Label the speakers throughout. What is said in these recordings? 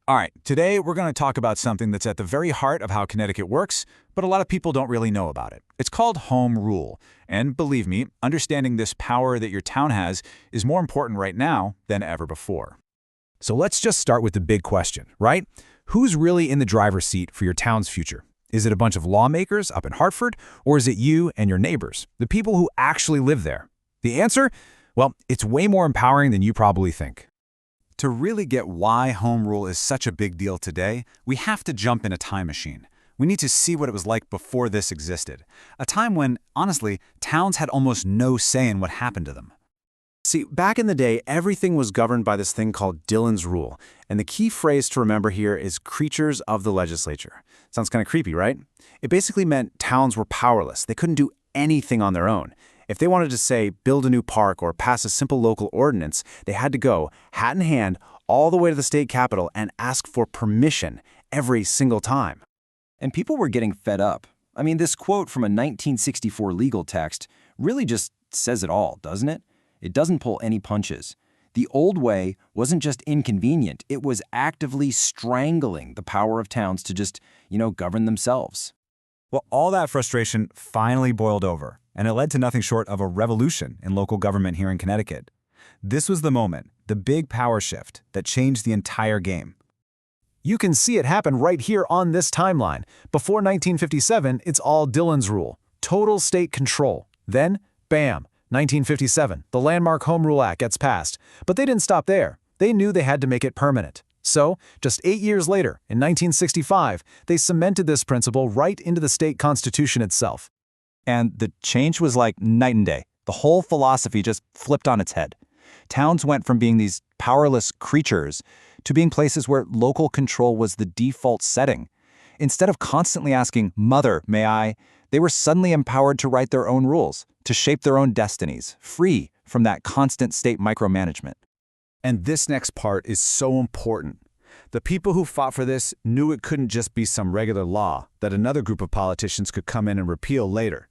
Speaker 1: All right, today we're going to talk about something that's at the very heart of how Connecticut works, but a lot of people don't really know about it. It's called home rule. And believe me, understanding this power that your town has is more important right now than ever before. So let's just start with the big question, right? Who's really in the driver's seat for your town's future? Is it a bunch of lawmakers up in Hartford, or is it you and your neighbors, the people who actually live there? The answer? Well, it's way more empowering than you probably think. To really get why home rule is such a big deal today, we have to jump in a time machine. We need to see what it was like before this existed. A time when, honestly, towns had almost no say in what happened to them.
Speaker 2: See, back in the day, everything was governed by this thing called Dillion's rule, and the key phrase to remember here is creatures of the legislature. Sounds kind of creepy, right? It basically meant towns were powerless. They couldn't do anything on their own. If they wanted to, say, build a new park or pass a simple local ordinance, they had to go, hat in hand, all the way to the state capitol and ask for permission every single time.
Speaker 3: And people were getting fed up. I mean, this quote from a 1964 legal text really just says it all, doesn't it? It doesn't pull any punches. The old way wasn't just inconvenient, it was actively strangling the power of towns to just, govern themselves.
Speaker 1: Well, all that frustration finally boiled over, and it led to nothing short of a revolution in local government here in Connecticut. This was the moment, the big power shift, that changed the entire game.
Speaker 2: You can see it happen right here on this timeline. Before 1957, it's all Dillion's rule, total state control. Then, bam, 1957, the landmark Home Rule Act gets passed. But they didn't stop there. They knew they had to make it permanent. So, just 8 years later, in 1965, they cemented this principle right into the state constitution itself.
Speaker 4: And the change was like night and day. The whole philosophy just flipped on its head. Towns went from being these powerless creatures to being places where local control was the default setting. Instead of constantly asking, "Mother, may I?" they were suddenly empowered to write their own rules, to shape their own destinies, free from that constant state micromanagement.
Speaker 1: And this next part is so important. The people who fought for this knew it couldn't just be some regular law that another group of politicians could come in and repeal later.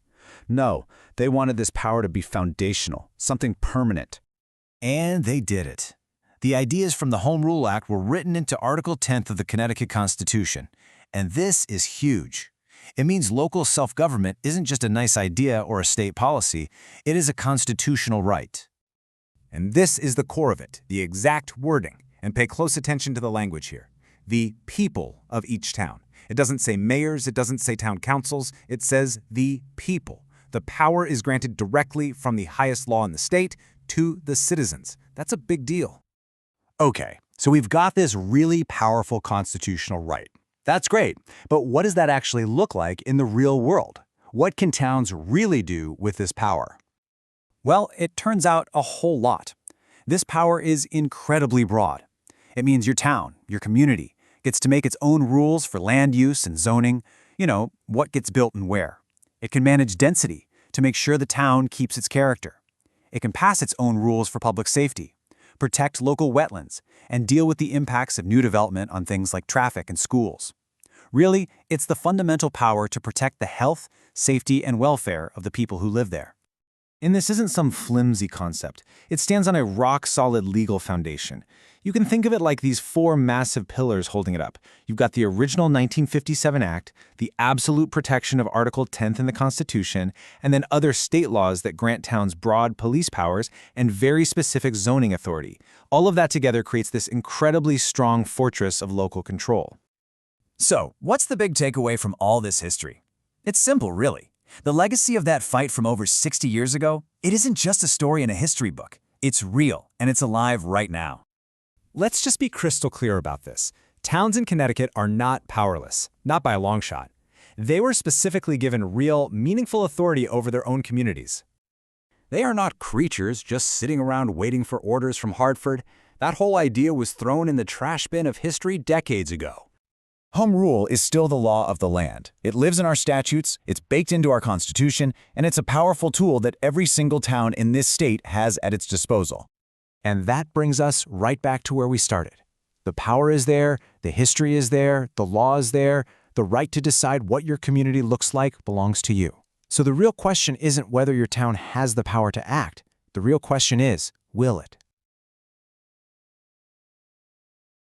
Speaker 1: No, they wanted this power to be foundational, something permanent.
Speaker 5: And they did it. The ideas from the Home Rule Act were written into Article 10th of the Connecticut Constitution. And this is huge. It means local self-government isn't just a nice idea or a state policy, it is a constitutional right.
Speaker 1: And this is the core of it, the exact wording. And pay close attention to the language here. The people of each town. It doesn't say mayors, it doesn't say town councils, it says the people. The power is granted directly from the highest law in the state to the citizens. That's a big deal.
Speaker 4: Okay, so we've got this really powerful constitutional right. That's great, but what does that actually look like in the real world? What can towns really do with this power? Well, it turns out a whole lot. This power is incredibly broad. It means your town, your community, gets to make its own rules for land use and zoning, what gets built and where. It can manage density to make sure the town keeps its character. It can pass its own rules for public safety, protect local wetlands, and deal with the impacts of new development on things like traffic and schools. Really, it's the fundamental power to protect the health, safety, and welfare of the people who live there. And this isn't some flimsy concept. It stands on a rock-solid legal foundation. You can think of it like these four massive pillars holding it up. You've got the original 1957 Act, the absolute protection of Article 10th in the Constitution, and then other state laws that grant towns broad police powers and very specific zoning authority. All of that together creates this incredibly strong fortress of local control.
Speaker 5: So, what's the big takeaway from all this history? It's simple, really. The legacy of that fight from over 60 years ago, it isn't just a story in a history book. It's real, and it's alive right now.
Speaker 2: Let's just be crystal clear about this. Towns in Connecticut are not powerless, not by a long shot. They were specifically given real, meaningful authority over their own communities.
Speaker 1: They are not creatures just sitting around waiting for orders from Hartford. That whole idea was thrown in the trash bin of history decades ago. Home rule is still the law of the land. It lives in our statutes, it's baked into our Constitution, and it's a powerful tool that every single town in this state has at its disposal.
Speaker 2: And that brings us right back to where we started. The power is there, the history is there, the law is there, the right to decide what your community looks like belongs to you. So the real question isn't whether your town has the power to act. The real question is, will it?